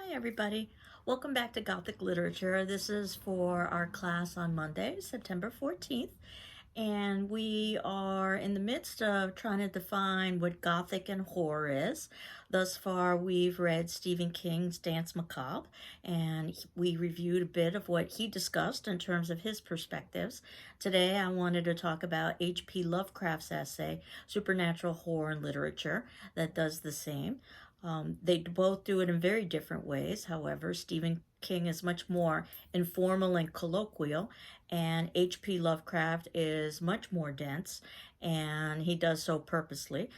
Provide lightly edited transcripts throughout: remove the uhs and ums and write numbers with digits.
Hi everybody. Welcome back to Gothic Literature. This is for our class on Monday, September 14th. And we are in the midst of trying to define what Gothic and horror is. Thus far, we've read Stephen King's Danse Macabre, and we reviewed a bit of what he discussed in terms of his perspectives. Today, I wanted to talk about H.P. Lovecraft's essay, Supernatural Horror in Literature, that does the same. They both do it in very different ways. However, Stephen King is much more informal and colloquial, and H.P. Lovecraft is much more dense, and he does so purposely.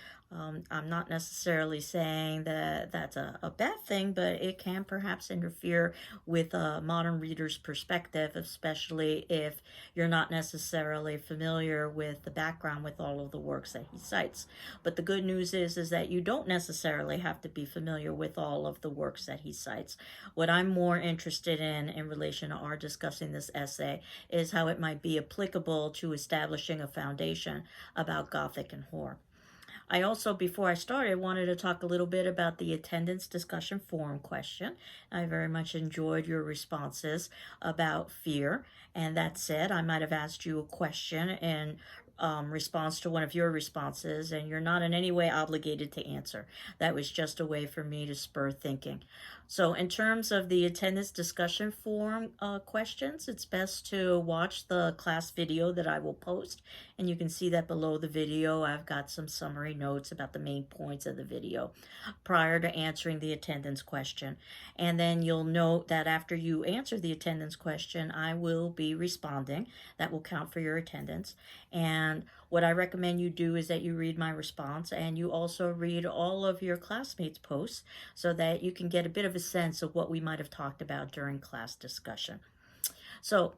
I'm not necessarily saying that that's a bad thing, but it can perhaps interfere with a modern reader's perspective, especially if you're not necessarily familiar with the background with all of the works that he cites. But the good news is that you don't necessarily have to be familiar with all of the works that he cites. What I'm more interested in relation to our discussing this essay is how it might be applicable to establishing a foundation about Gothic and horror. I also, before I started, wanted to talk a little bit about the attendance discussion forum question. I very much enjoyed your responses about fear. And that said, I might have asked you a question in response to one of your responses, and you're not in any way obligated to answer. That was just a way for me to spur thinking. So in terms of the attendance discussion forum questions, it's best to watch the class video that I will post, and you can see that below the video I've got some summary notes about the main points of the video prior to answering the attendance question. And then you'll note that after you answer the attendance question, I will be responding. That will count for your attendance. And what I recommend you do is that you read my response, and you also read all of your classmates' posts so that you can get a bit of a sense of what we might have talked about during class discussion. So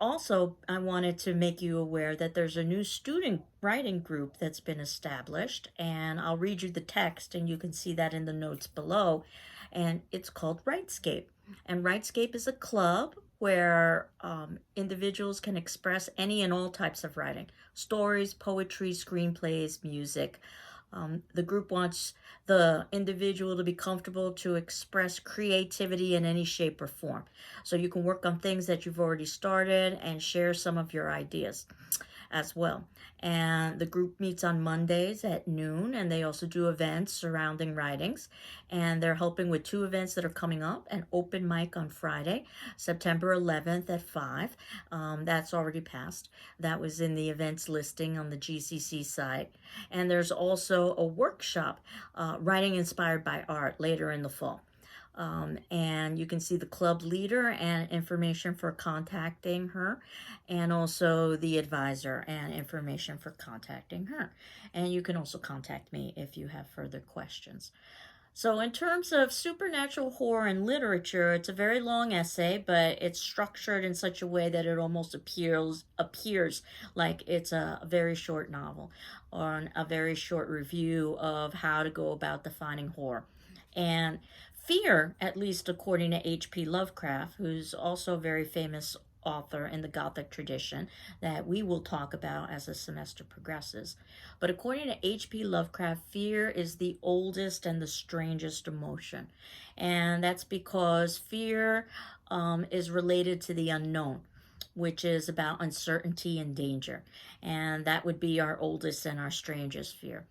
also, I wanted to make you aware that there's a new student writing group that's been established, and I'll read you the text, and you can see that in the notes below, and it's called Writescape. And Writescape is a club where individuals can express any and all types of writing: stories, poetry, screenplays, music. The group wants the individual to be comfortable to express creativity in any shape or form. So you can work on things that you've already started and share some of your ideas as well. And the group meets on Mondays at noon, and they also do events surrounding writings. And they're helping with two events that are coming up: an open mic on Friday, September 11th at 5. That's already passed. That was in the events listing on the GCC site. And there's also a workshop, Writing Inspired by Art, later in the fall. And you can see the club leader and information for contacting her, and also the advisor and information for contacting her. And you can also contact me if you have further questions. So in terms of supernatural horror in literature, it's a very long essay, but it's structured in such a way that it almost appears like it's a very short novel or a very short review of how to go about defining horror. And fear, at least according to H.P. Lovecraft, who's also a very famous author in the Gothic tradition that we will talk about as the semester progresses. But according to H.P. Lovecraft, fear is the oldest and the strangest emotion. And that's because fear is related to the unknown, which is about uncertainty and danger. And that would be our oldest and our strangest fear,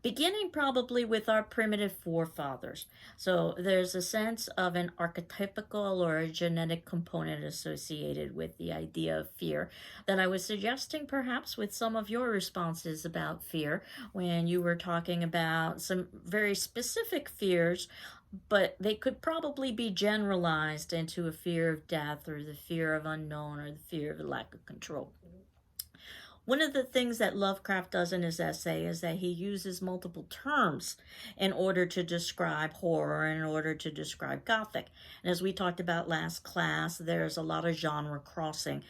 beginning probably with our primitive forefathers. So there's a sense of an archetypical or a genetic component associated with the idea of fear that I was suggesting perhaps with some of your responses about fear when you were talking about some very specific fears, but they could probably be generalized into a fear of death or the fear of unknown or the fear of lack of control. One of the things that Lovecraft does in his essay is that he uses multiple terms in order to describe horror and in order to describe Gothic. And as we talked about last class, there's a lot of genre crossing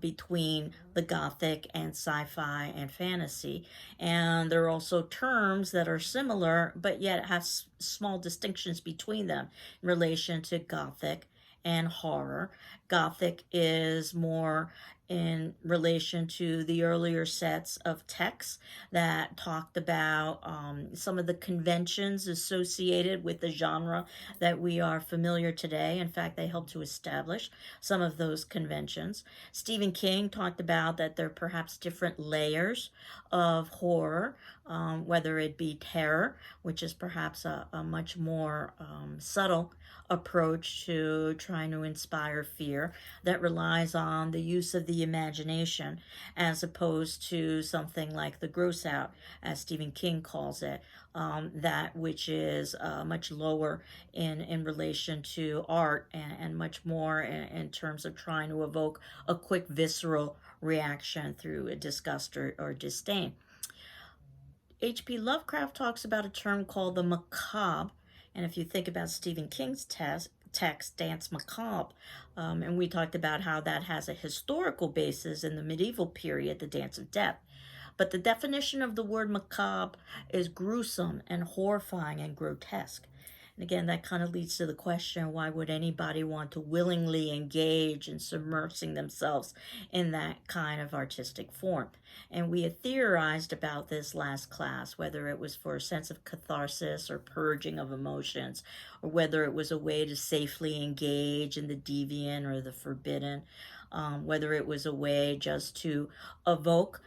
between the Gothic and sci-fi and fantasy. And there are also terms that are similar, but yet have small distinctions between them in relation to Gothic and horror. Gothic is more in relation to the earlier sets of texts that talked about some of the conventions associated with the genre that we are familiar today. In fact, they helped to establish some of those conventions. Stephen King talked about that there are perhaps different layers of horror, whether it be terror, which is perhaps a much more subtle approach to trying to inspire fear that relies on the use of the imagination, as opposed to something like the gross out, as Stephen King calls it, that which is much lower in relation to art, and much more in terms of trying to evoke a quick visceral reaction through a disgust or disdain. H.P. Lovecraft talks about a term called the macabre, and if you think about Stephen King's text, Danse Macabre, and we talked about how that has a historical basis in the medieval period, the Dance of Death. But the definition of the word macabre is gruesome and horrifying and grotesque. And again, that kind of leads to the question, why would anybody want to willingly engage in submersing themselves in that kind of artistic form? And we had theorized about this last class, whether it was for a sense of catharsis or purging of emotions, or whether it was a way to safely engage in the deviant or the forbidden, whether it was a way just to evoke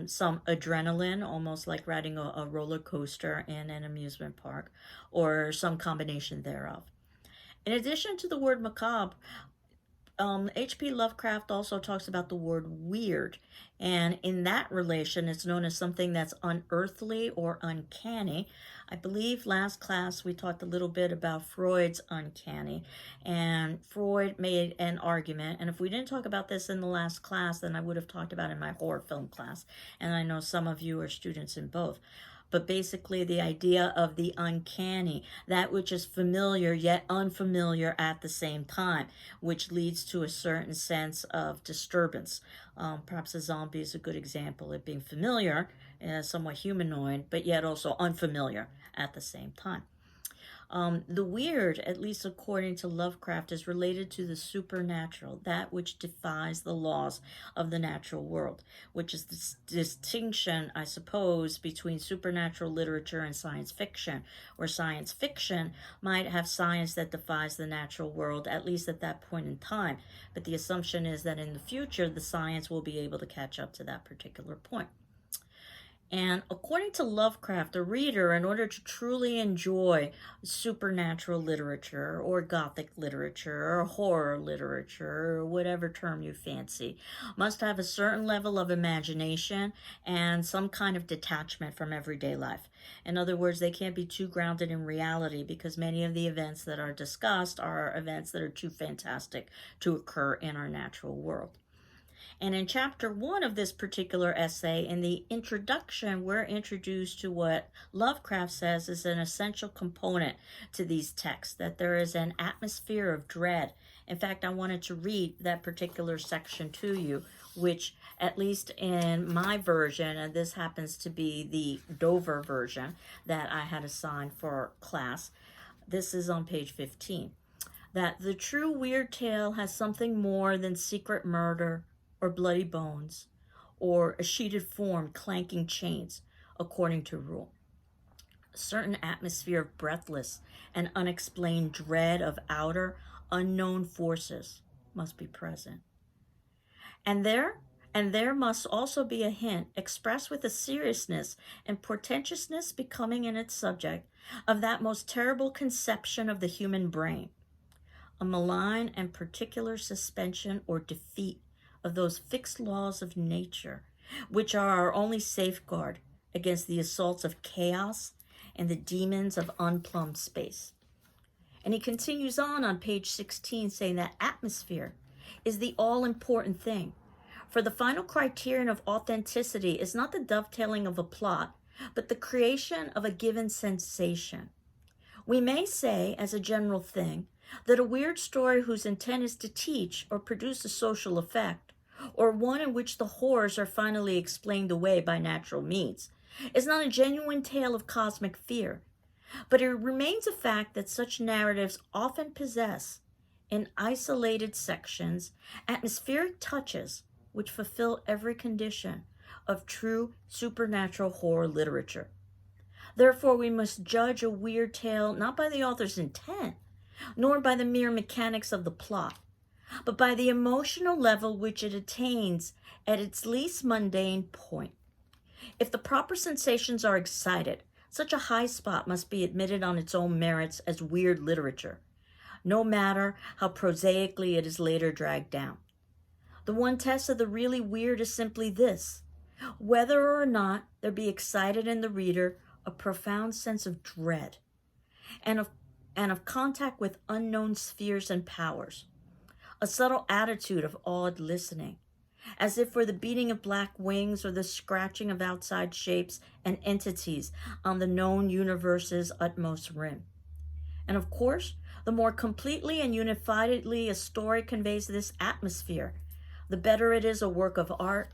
some adrenaline, almost like riding a roller coaster in an amusement park, or some combination thereof. In addition to the word macabre, H.P. Lovecraft also talks about the word weird, and in that relation, it's known as something that's unearthly or uncanny. I believe last class we talked a little bit about Freud's uncanny, and Freud made an argument, and if we didn't talk about this in the last class, then I would have talked about it in my horror film class, and I know some of you are students in both. But basically the idea of the uncanny, that which is familiar yet unfamiliar at the same time, which leads to a certain sense of disturbance. Perhaps a zombie is a good example of being familiar, somewhat humanoid, but yet also unfamiliar at the same time. The weird, at least according to Lovecraft, is related to the supernatural, that which defies the laws of the natural world, which is the distinction, I suppose, between supernatural literature and science fiction, where science fiction might have science that defies the natural world, at least at that point in time. But the assumption is that in the future, the science will be able to catch up to that particular point. And according to Lovecraft, a reader, in order to truly enjoy supernatural literature or Gothic literature or horror literature or whatever term you fancy, must have a certain level of imagination and some kind of detachment from everyday life. In other words, they can't be too grounded in reality, because many of the events that are discussed are events that are too fantastic to occur in our natural world. And in chapter 1 of this particular essay, in the introduction, we're introduced to what Lovecraft says is an essential component to these texts, that there is an atmosphere of dread. In fact, I wanted to read that particular section to you, which, at least in my version, and this happens to be the Dover version that I had assigned for class, this is on page 15, that the true weird tale has something more than secret murder, or bloody bones, or a sheeted form clanking chains, according to rule. A certain atmosphere of breathless and unexplained dread of outer, unknown forces must be present. And there must also be a hint, expressed with a seriousness and portentousness becoming in its subject, of that most terrible conception of the human brain, a malign and particular suspension or defeat of those fixed laws of nature, which are our only safeguard against the assaults of chaos and the demons of unplumbed space. And he continues on page 16, saying that atmosphere is the all-important thing. For the final criterion of authenticity is not the dovetailing of a plot, but the creation of a given sensation. We may say, as a general thing, that a weird story whose intent is to teach or produce a social effect, or one in which the horrors are finally explained away by natural means, is not a genuine tale of cosmic fear, but it remains a fact that such narratives often possess, in isolated sections, atmospheric touches which fulfill every condition of true supernatural horror literature. Therefore, we must judge a weird tale not by the author's intent, nor by the mere mechanics of the plot, but by the emotional level which it attains at its least mundane point. If the proper sensations are excited, such a high spot must be admitted on its own merits as weird literature, no matter how prosaically it is later dragged down. The one test of the really weird is simply this: whether or not there be excited in the reader a profound sense of dread and of contact with unknown spheres and powers, a subtle attitude of awed listening, as if for the beating of black wings or the scratching of outside shapes and entities on the known universe's utmost rim. And of course, the more completely and unifiedly a story conveys this atmosphere, the better it is a work of art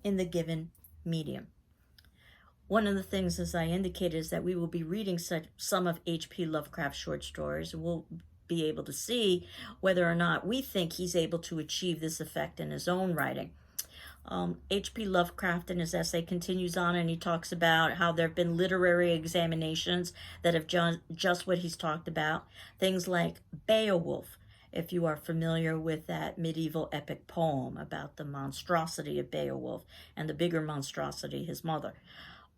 in the given medium. One of the things, as I indicated, is that we will be reading some of H.P. Lovecraft's short stories, and we'll be able to see whether or not we think he's able to achieve this effect in his own writing. H.P. Lovecraft in his essay continues on, and he talks about how there have been literary examinations that have just what he's talked about. Things like Beowulf, if you are familiar with that medieval epic poem about the monstrosity of Beowulf and the bigger monstrosity, his mother.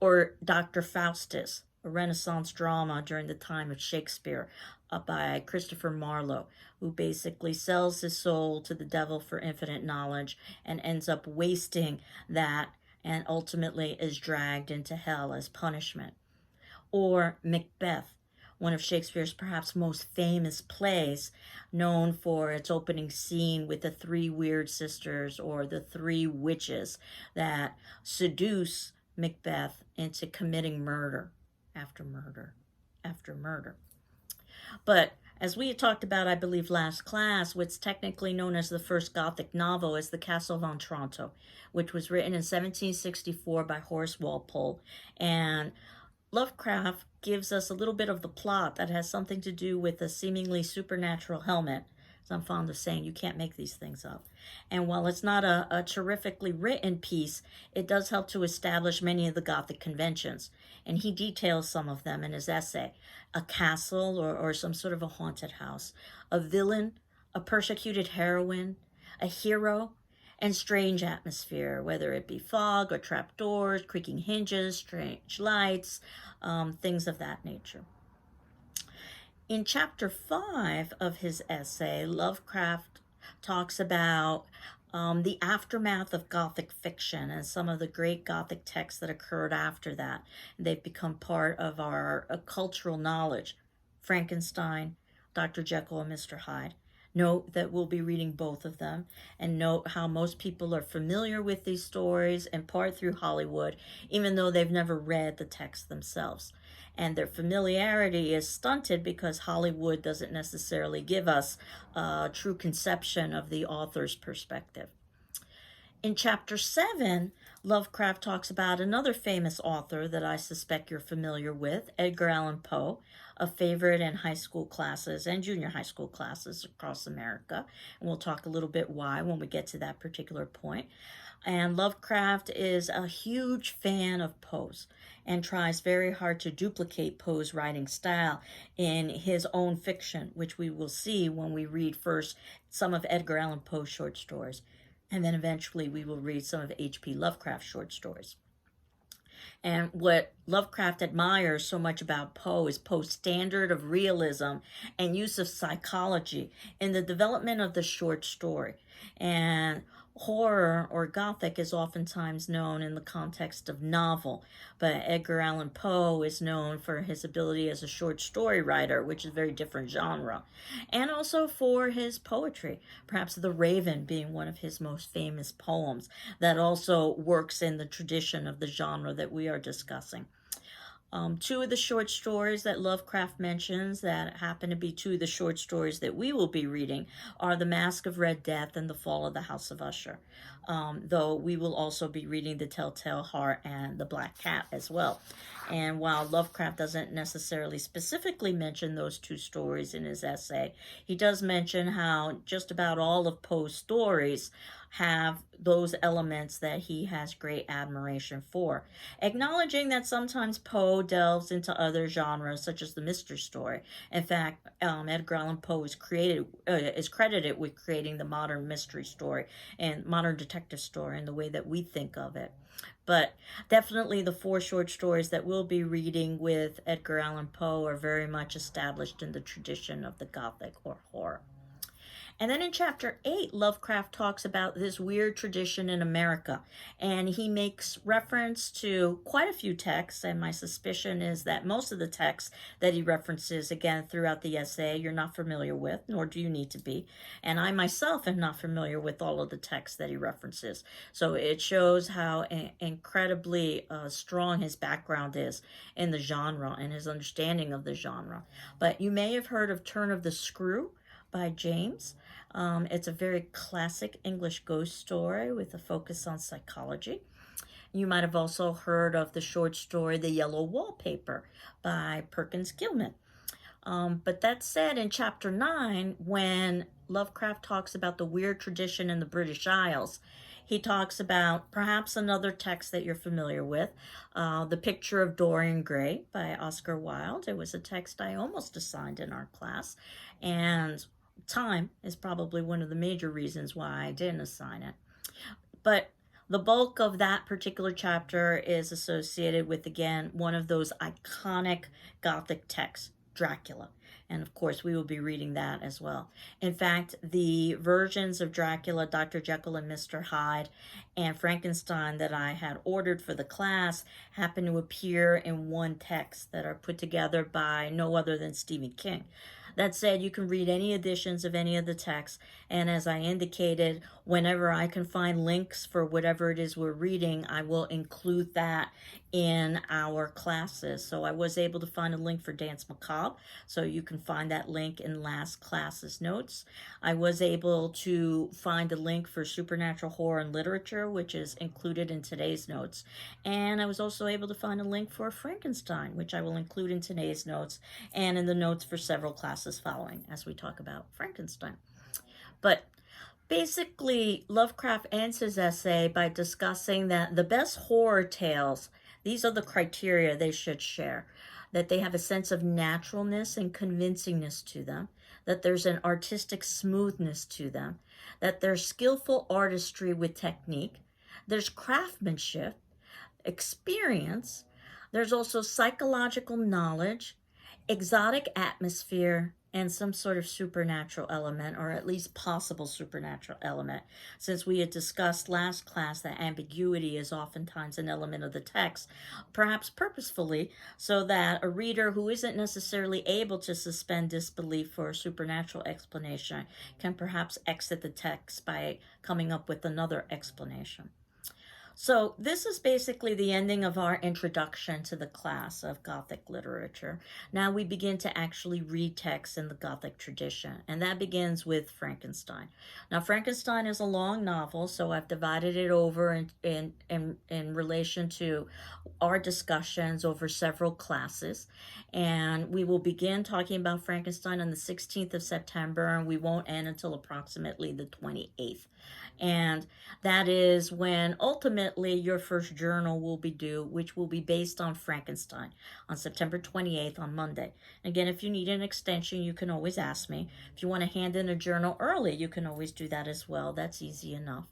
Or Dr. Faustus, a Renaissance drama during the time of Shakespeare by Christopher Marlowe, who basically sells his soul to the devil for infinite knowledge and ends up wasting that and ultimately is dragged into hell as punishment. Or Macbeth, one of Shakespeare's perhaps most famous plays, known for its opening scene with the three weird sisters or the three witches that seduce Macbeth into committing murder after murder after murder. But as we had talked about, I believe, last class, what's technically known as the first Gothic novel is The Castle of Otranto, which was written in 1764 by Horace Walpole. And Lovecraft gives us a little bit of the plot that has something to do with a seemingly supernatural helmet. As I'm fond of saying, you can't make these things up. And while it's not a terrifically written piece, it does help to establish many of the Gothic conventions. And he details some of them in his essay. A castle or some sort of a haunted house, a villain, a persecuted heroine, a hero, and strange atmosphere, whether it be fog or trapdoors, creaking hinges, strange lights, things of that nature. In chapter 5 of his essay, Lovecraft talks about the aftermath of Gothic fiction and some of the great Gothic texts that occurred after that. They've become part of our cultural knowledge. Frankenstein, Dr. Jekyll and Mr. Hyde. Note that we'll be reading both of them, and note how most people are familiar with these stories, in part through Hollywood, even though they've never read the text themselves. And their familiarity is stunted because Hollywood doesn't necessarily give us a true conception of the author's perspective. In chapter 7, Lovecraft talks about another famous author that I suspect you're familiar with, Edgar Allan Poe, a favorite in high school classes and junior high school classes across America. And we'll talk a little bit why when we get to that particular point. And Lovecraft is a huge fan of Poe's and tries very hard to duplicate Poe's writing style in his own fiction, which we will see when we read first some of Edgar Allan Poe's short stories. And then eventually we will read some of H.P. Lovecraft's short stories. And what Lovecraft admires so much about Poe is Poe's standard of realism and use of psychology in the development of the short story. And horror or Gothic is oftentimes known in the context of novel, but Edgar Allan Poe is known for his ability as a short story writer, which is a very different genre, and also for his poetry, perhaps The Raven being one of his most famous poems that also works in the tradition of the genre that we are discussing. Two of the short stories that Lovecraft mentions that happen to be two of the short stories that we will be reading are The Mask of Red Death and The Fall of the House of Usher, though we will also be reading The Telltale Heart and The Black Cat as well. And while Lovecraft doesn't necessarily specifically mention those two stories in his essay, he does mention how just about all of Poe's stories have those elements that he has great admiration for, acknowledging that sometimes Poe delves into other genres such as the mystery story. In fact, Edgar Allan Poe is credited with creating the modern mystery story and modern detective story in the way that we think of it. But definitely the four short stories that we'll be reading with Edgar Allan Poe are very much established in the tradition of the Gothic or horror. And then in chapter 8, Lovecraft talks about this weird tradition in America. And he makes reference to quite a few texts. And my suspicion is that most of the texts that he references, again, throughout the essay, you're not familiar with, nor do you need to be. And I myself am not familiar with all of the texts that he references. So it shows how incredibly strong his background is in the genre and his understanding of the genre. But you may have heard of Turn of the Screw by James. It's a very classic English ghost story with a focus on psychology. You might have also heard of the short story The Yellow Wallpaper by Perkins Gilman. But that said, in chapter 9, when Lovecraft talks about the weird tradition in the British Isles, he talks about perhaps another text that you're familiar with, The Picture of Dorian Gray by Oscar Wilde. It was a text I almost assigned in our class, and time is probably one of the major reasons why I didn't assign it. But the bulk of that particular chapter is associated with, again, one of those iconic Gothic texts, Dracula. And of course, we will be reading that as well. In fact, the versions of Dracula, Dr. Jekyll and Mr. Hyde, and Frankenstein that I had ordered for the class happen to appear in one text that are put together by no other than Stephen King. That said, you can read any editions of any of the texts, and as I indicated, whenever I can find links for whatever it is we're reading, I will include that in our classes. So I was able to find a link for Danse Macabre, so you can find that link in last class's notes. I was able to find a link for Supernatural Horror and Literature, which is included in today's notes. And I was also able to find a link for Frankenstein, which I will include in today's notes and in the notes for several classes following as we talk about Frankenstein. But basically, Lovecraft ends his essay by discussing that the best horror tales, these are the criteria they should share: that they have a sense of naturalness and convincingness to them, that there's an artistic smoothness to them, that there's skillful artistry with technique, there's craftsmanship, experience, there's also psychological knowledge, exotic atmosphere, and some sort of supernatural element, or at least possible supernatural element, since we had discussed last class that ambiguity is oftentimes an element of the text, perhaps purposefully, so that a reader who isn't necessarily able to suspend disbelief for a supernatural explanation can perhaps exit the text by coming up with another explanation. So this is basically the ending of our introduction to the class of Gothic literature. Now we begin to actually read texts in the Gothic tradition, and that begins with Frankenstein. Now Frankenstein is a long novel, so I've divided it over in relation to our discussions over several classes. And we will begin talking about Frankenstein on the 16th of September, and we won't end until approximately the 28th. And that is when ultimately your first journal will be due, which will be based on Frankenstein on September 28th on Monday. Again, if you need an extension, you can always ask me. If you want to hand in a journal early, you can always do that as well. That's easy enough.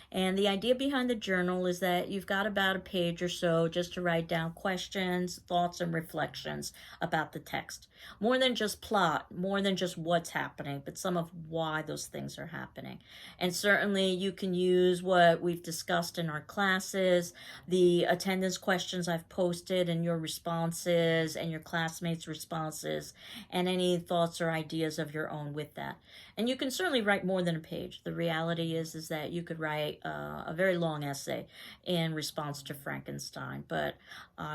And the idea behind the journal is that you've got about a page or so just to write down questions, thoughts, and reflections about the text. More than just plot, more than just what's happening, but some of why those things are happening. And certainly you can use what we've discussed in our classes, the attendance questions I've posted and your responses and your classmates' responses, and any thoughts or ideas of your own with that. And you can certainly write more than a page. The reality is that you could write a very long essay in response to Frankenstein. But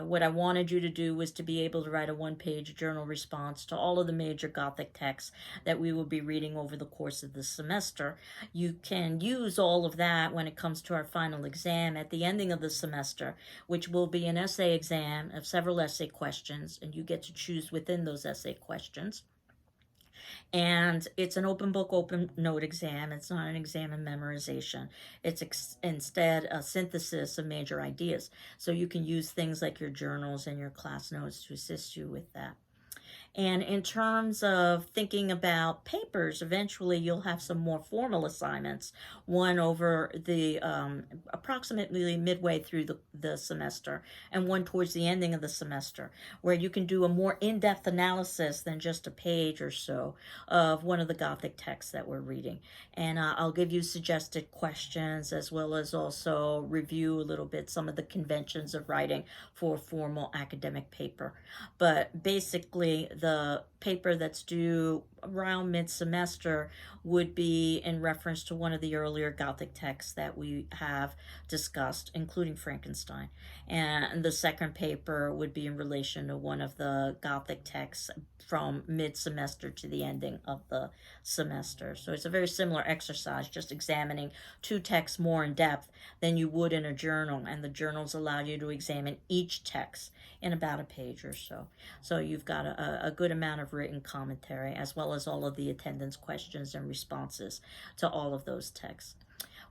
what I wanted you to do was to be able to write a one-page journal response to all of the major Gothic texts that we will be reading over the course of the semester. You can use all of that when it comes to our final exam at the ending of the semester, which will be an essay exam of several essay questions, and you get to choose within those essay questions. And it's an open book, open note exam. It's not an exam in memorization. It's instead a synthesis of major ideas. So you can use things like your journals and your class notes to assist you with that. And in terms of thinking about papers, eventually you'll have some more formal assignments, one over the approximately midway through the semester, and one towards the ending of the semester, where you can do a more in-depth analysis than just a page or so of one of the Gothic texts that we're reading. And I'll give you suggested questions, as well as also review a little bit some of the conventions of writing for a formal academic paper. But basically, the paper that's due around mid-semester would be in reference to one of the earlier Gothic texts that we have discussed, including Frankenstein. And the second paper would be in relation to one of the Gothic texts from mid-semester to the ending of the semester. So it's a very similar exercise, just examining two texts more in depth than you would in a journal. And the journals allow you to examine each text in about a page or so. So you've got a good amount of written commentary, as well as all of the attendance questions and responses to all of those texts.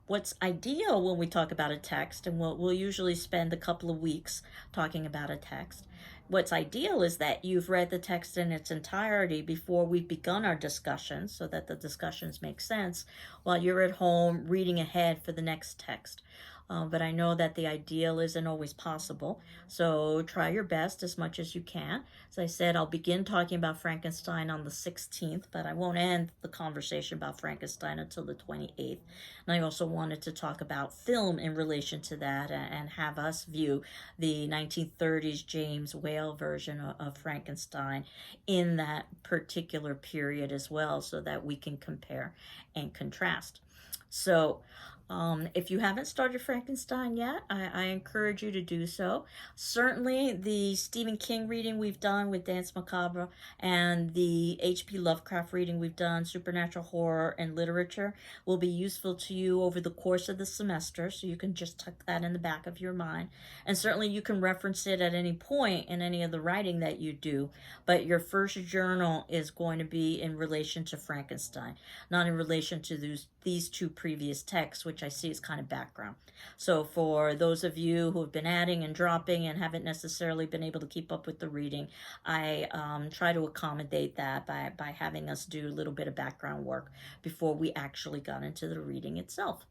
What's ideal when we talk about a text, and we'll usually spend a couple of weeks talking about a text, what's ideal is that you've read the text in its entirety before we've begun our discussion, so that the discussions make sense while you're at home reading ahead for the next text. But I know that the ideal isn't always possible, so try your best as much as you can. As I said, I'll begin talking about Frankenstein on the 16th, but I won't end the conversation about Frankenstein until the 28th. And I also wanted to talk about film in relation to that, and have us view the 1930s James Whale version of Frankenstein in that particular period as well, so that we can compare and contrast. So if you haven't started Frankenstein yet, I encourage you to do so. Certainly the Stephen King reading we've done with Danse Macabre, and the H.P. Lovecraft reading we've done, Supernatural Horror and Literature, will be useful to you over the course of the semester, so you can just tuck that in the back of your mind. And certainly you can reference it at any point in any of the writing that you do, but your first journal is going to be in relation to Frankenstein, not in relation to these two previous texts, which I see as kind of background. So for those of you who have been adding and dropping and haven't necessarily been able to keep up with the reading, I try to accommodate that by having us do a little bit of background work before we actually got into the reading itself.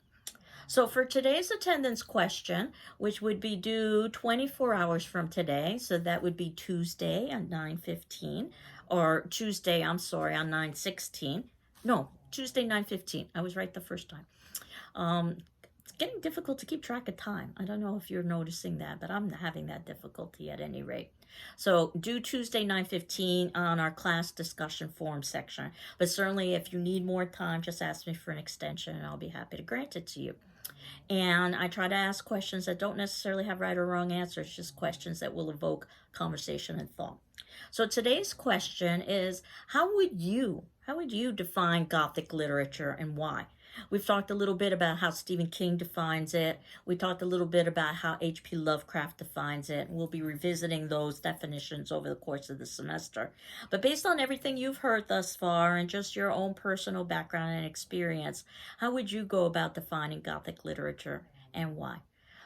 So for today's attendance question, which would be due 24 hours from today, so that would be Tuesday on 9/15, or Tuesday, I'm sorry, on 9/16. No, Tuesday, 9/15. I was right the first time. It's getting difficult to keep track of time. I don't know if you're noticing that, but I'm having that difficulty at any rate. So due Tuesday, 9/15 on our class discussion forum section. But certainly if you need more time, just ask me for an extension and I'll be happy to grant it to you. And I try to ask questions that don't necessarily have right or wrong answers, just questions that will evoke conversation and thought. So today's question is, how would you define Gothic literature and why? We've talked a little bit about how Stephen King defines it. We talked a little bit about how H.P. Lovecraft defines it. We'll be revisiting those definitions over the course of the semester. But based on everything you've heard thus far and just your own personal background and experience, how would you go about defining Gothic literature and why?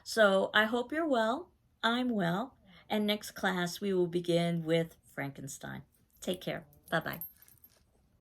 So I hope you're well. I'm well. And next class we will begin with Frankenstein. Take care. Bye-bye.